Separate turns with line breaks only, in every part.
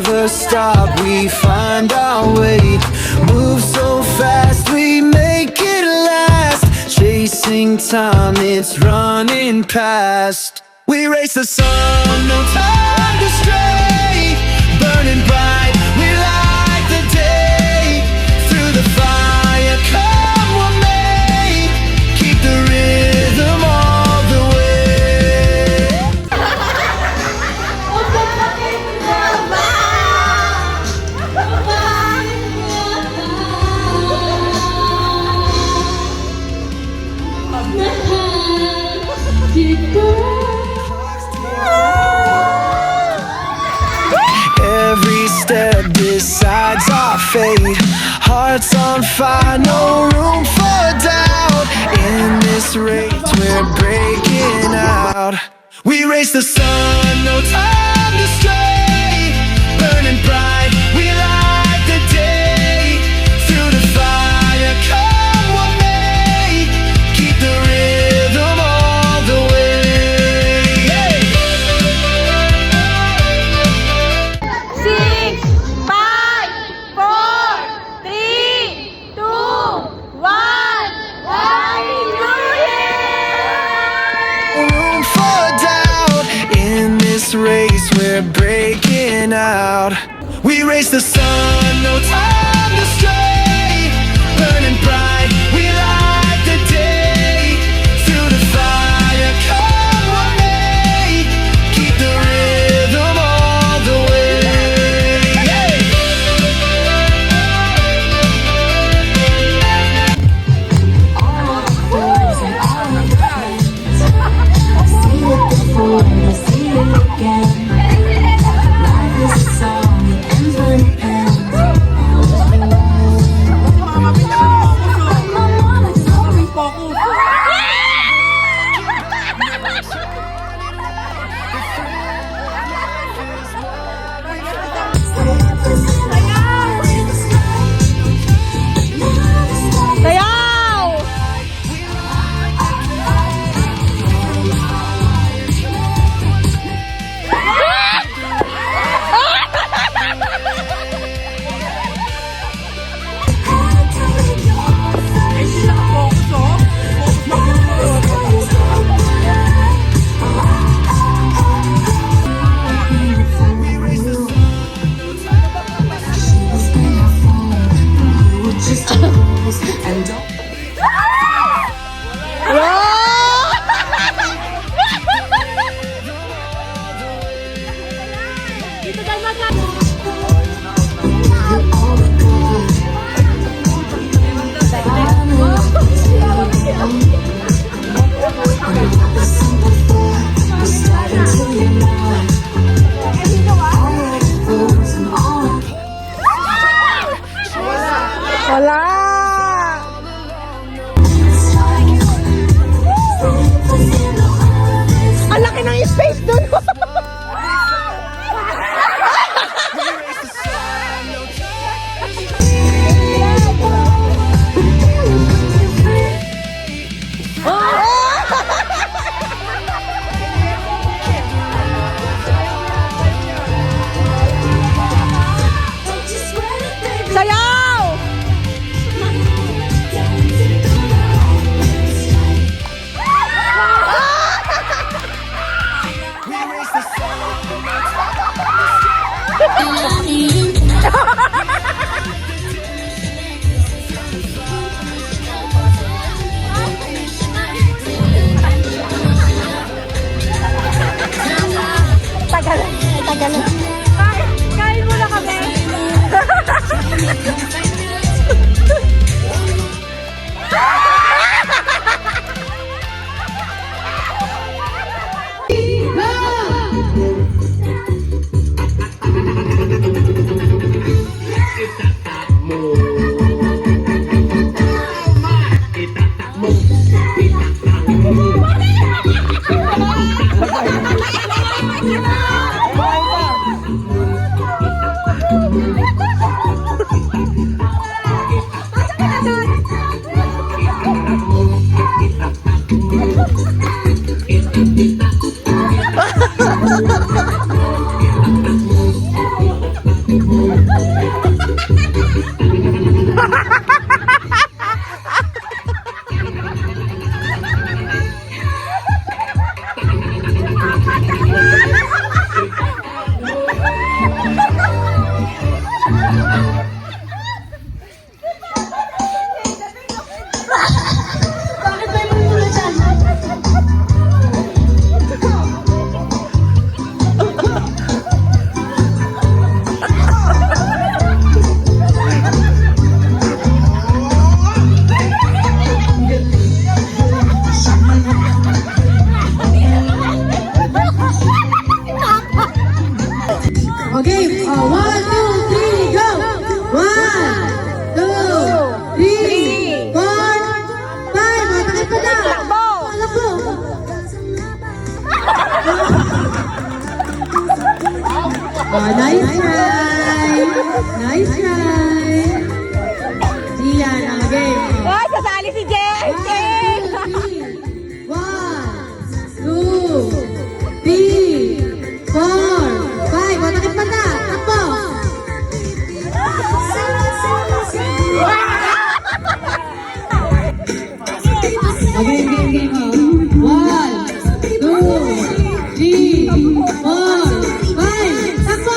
never stop, we find our way. Move so fast, we make it last. Chasing time, it's running past. We race the sun, no time to stray. Burning bright, we light the day. Through the fire, come what may. Keep the rhythm all the way. Every step decides our fate. Hearts on fire, no room for doubt. In this race, we're breaking out. We race the sun, no time to stray. Burning bright, we light the day. Through the fire, come what may. Keep the rhythm all the way. Yeah.
6, 5, 4, 3, 2, 1. Happy New Year!
Room for doubt. In this race, we're breaking out. We race the sun, no time to stray. Burning bright, we light the day. Through the fire, come what may. Keep the rhythm all the way. Yeah.
Sayaw! Dito tayo wala! Ang laki ng space dun! Sayaw! Tagal. Kain mo na kami.
Okay, 1, 2, 3, go! 1, 2, 3, 4, 5. Matakit pa na!
Takbo!
Takbo! Nice try! Nice try! Gian, ang game.
Ay, sasali si Jay! Jay!
1, 2, 3, 4, 5. Matakit pa na! Takbo! Okay, game. 1, 2, 3, 4, 5. Takbo!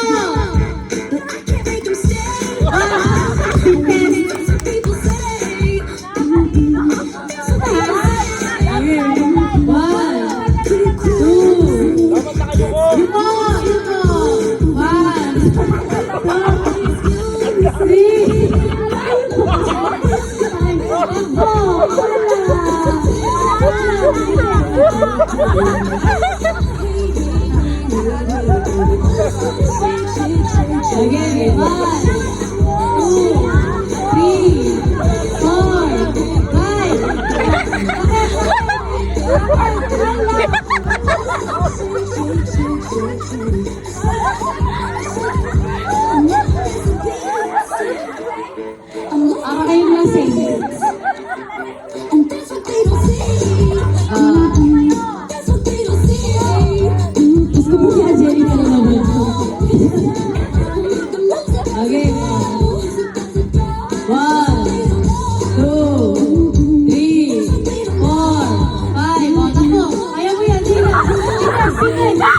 Okay, 1, 2, 3, 4, 5. Ako kayong lasing. Gusto mo kaya Jerry ka na naman. Okay. 1, 2, 3, 4, 5. O, takbo. Kaya mo yan, Gina. Gina.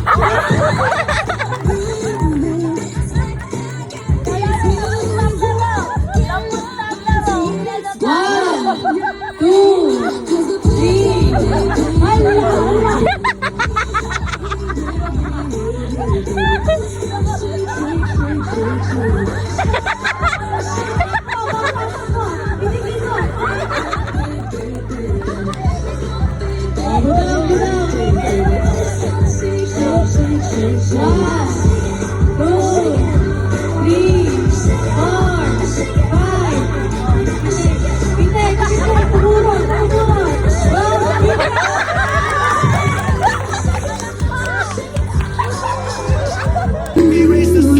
Erase the sun.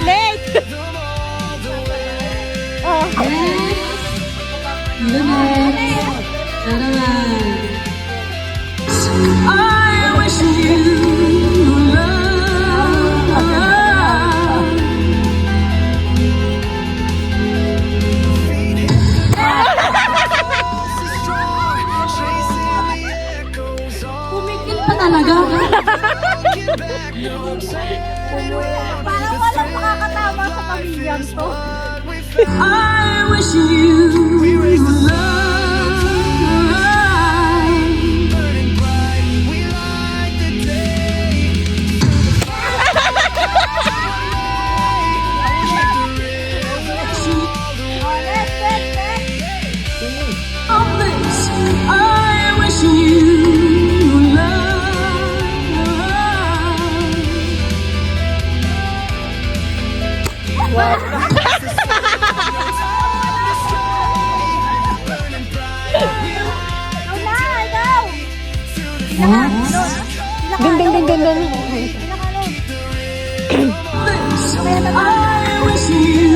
Late! Oh.
I wish you love.
Pumikil pa talaga.
Parang walang makakatama sa pamilyang to.
I wish you love. Burning bright, we light the day. I wish you
Dun, dun, dun, dun, dun.
I wish you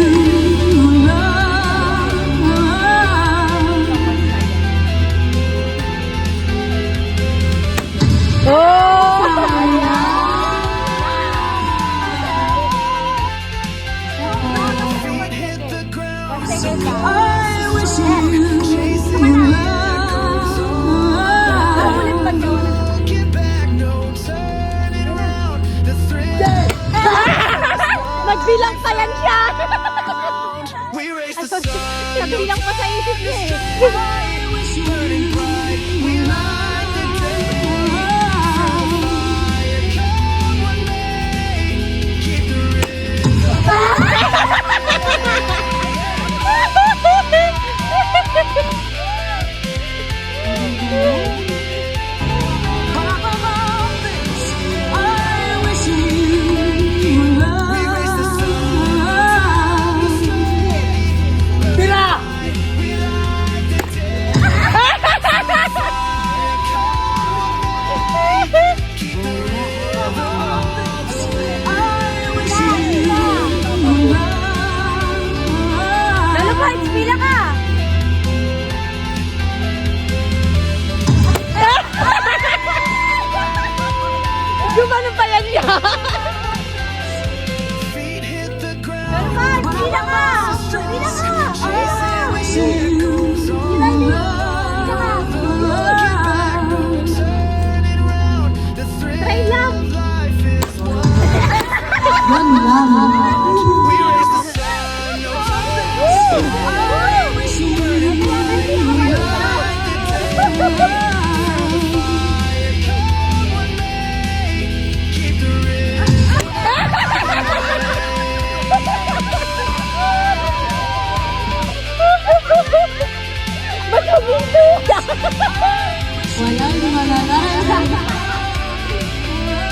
love.
Ulit pa yun.
Get back, no turning around. The thrill.
Nagbilang pa yan siya.
We raise the sun.
Nagbilang pa sa isip niya eh.
Burning bright. We light the day. Fire, come what may. Keep the rhythm. We raise the sun.
Lalo pa, pila ka. Gumano pa yan niya.
Feet hit the
Lalo
ground.
pa, pila ka. Pila ka.
Chasing wings on the turning round. The thrill
Try lang.
of life is one.
Yan lang.
We raise the sun. No keep the rhythm.
Ba't huminto ka?
Walang malala.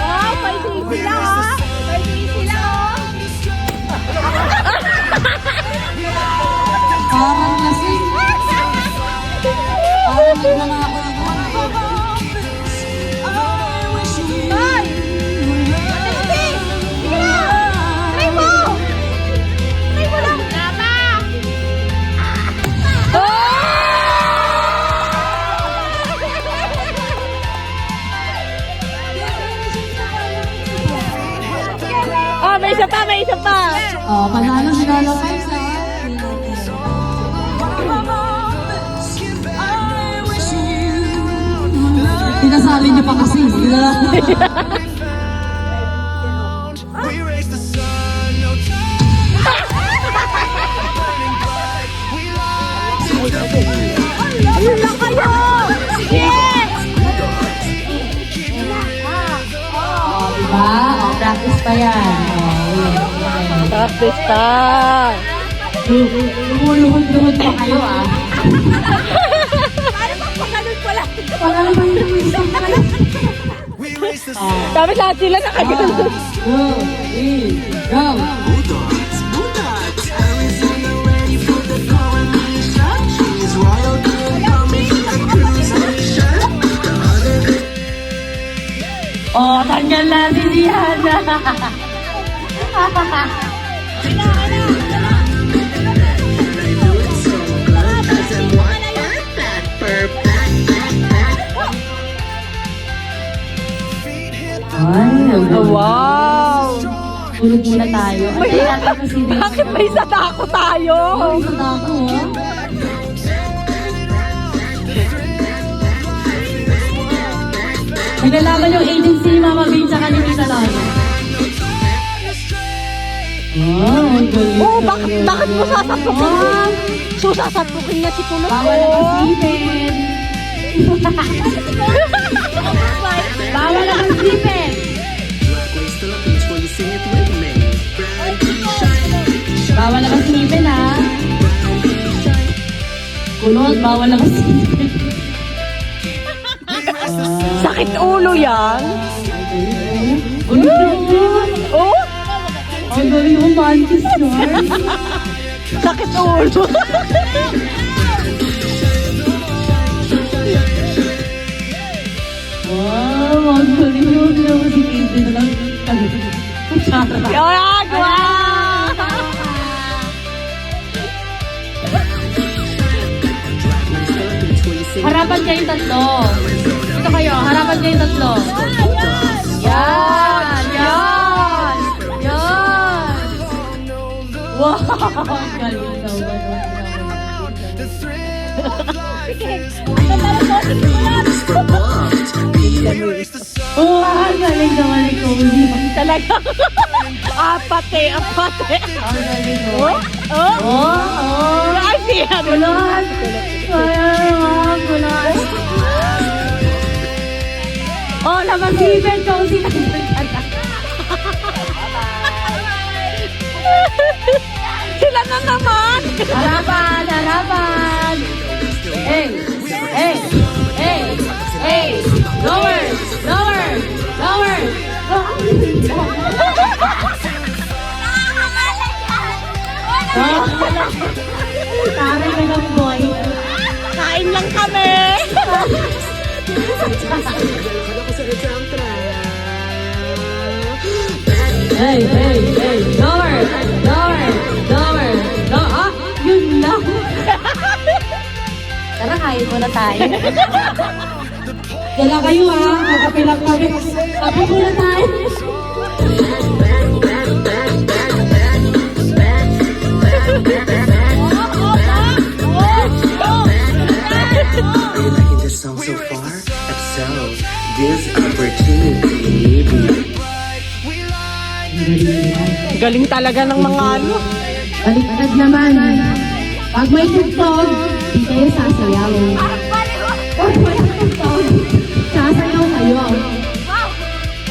Wow, may easy lang ha. May easy lang oh.
Parang lasing. Parang nagnanakaw.
Hoy! Matindi! Sige na! Try mo! Try mo lang! Tama! Oh, may isa pa! May isa pa!
Oh, panalo si Lolo Pines ha. Pinasali niyo pa kasi.
We raise the sun. No time. Burning bright. We light the day.
Ayun lang kayo! Sige!
Oh, diba? Oh, practice pa yan. Oh,
Practice pa!
lumuluhod-luhod pa kayo ah.
Paano magpakalun ko lang?
Panalo ba yung wisdom kayo?
We raise the sun.
Dapat lahat sila nakagano.
1, 2, 3, go! Oh, tanggal na si Diana. Ay,
Wow!
tulog muna tayo. Antayin natin kasi
Bakit may satako tayo?
Isa ako, oh. Nagalaman yung agency ni Mama Bean sa kanila sa lalo. Oh,
Oh, bakit mo sasapukin? So, sasapukin niya si Kulot.
bawal ang isipin. Bawal ang isipin. Bawal ang isipin, ha? Kulot, bawal ang isipin.
Sakit ulo yan. Oh,
Ang galing yung mantis yun.
sakit ulo.
Wow, ang galing yun. Hindi naman si Casey na lang. Kutsara.
Yan, wow!
Harapan kayong tatlo. Ito kayo, harapan kayong tatlo. Yan! Yan! Yan! Wow! Ang galing daw.
The thrill of life is we raise the sun.
Oh, galing na galing ko.
Talaga. Apate.
Ang galing ko.
Oh. Ay, siya.
Kulot. Kulot. Kulot. Oh, naman-given ko sila.
Sila na naman.
Harapan, harapan. Hey, hey, hey, hey. Lower, lower, lower. Tara ka ng boy.
Kain lang kami.
Hey, hey, hey. Lower, lower, lower. Ah, yun lang. Tara, kain muna tayo. Dala kayo ha, kakape lang kami. Kape muna tayo.
Are you liking this song so far? If so, this opportunity, baby.
Galing talaga ng mga ano.
Baliktad naman. Pag may tugtog, di kayo sasayaw. Pag may tugtog, sasayaw kayo.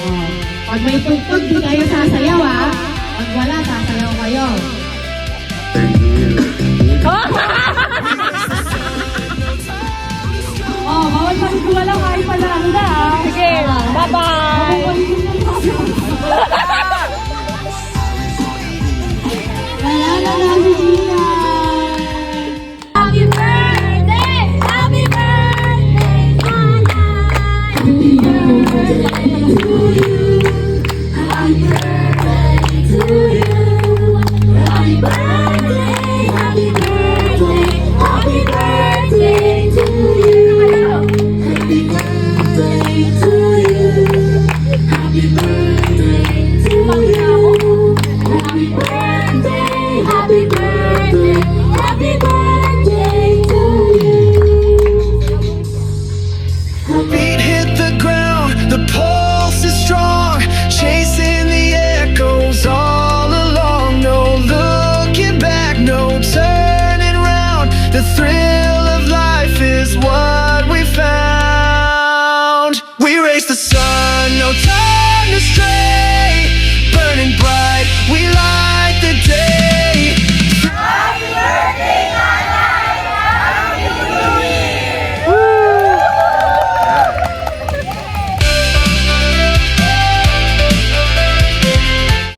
Oh. Pag may tugtog, di kayo sasayaw ha. Pag wala, sasayaw kayo.
For you.
Oh, bawal pa rin wala kahit panalo na ha.
Sige, bye-bye.
Wala na lang si Gina. Happy birthday! Happy birthday, Nana! Happy birthday to you. Happy birthday to you. Happy birthday, happy birthday, happy birthday to you. Happy birthday to you. Happy birthday to you. Happy birthday, happy birthday, happy birthday to you.
Feet hit the ground, the pulse is strong, chasing the echoes all along. No looking back, no turning round. The thrill of life is what we found. We raise the sun, no time to stray.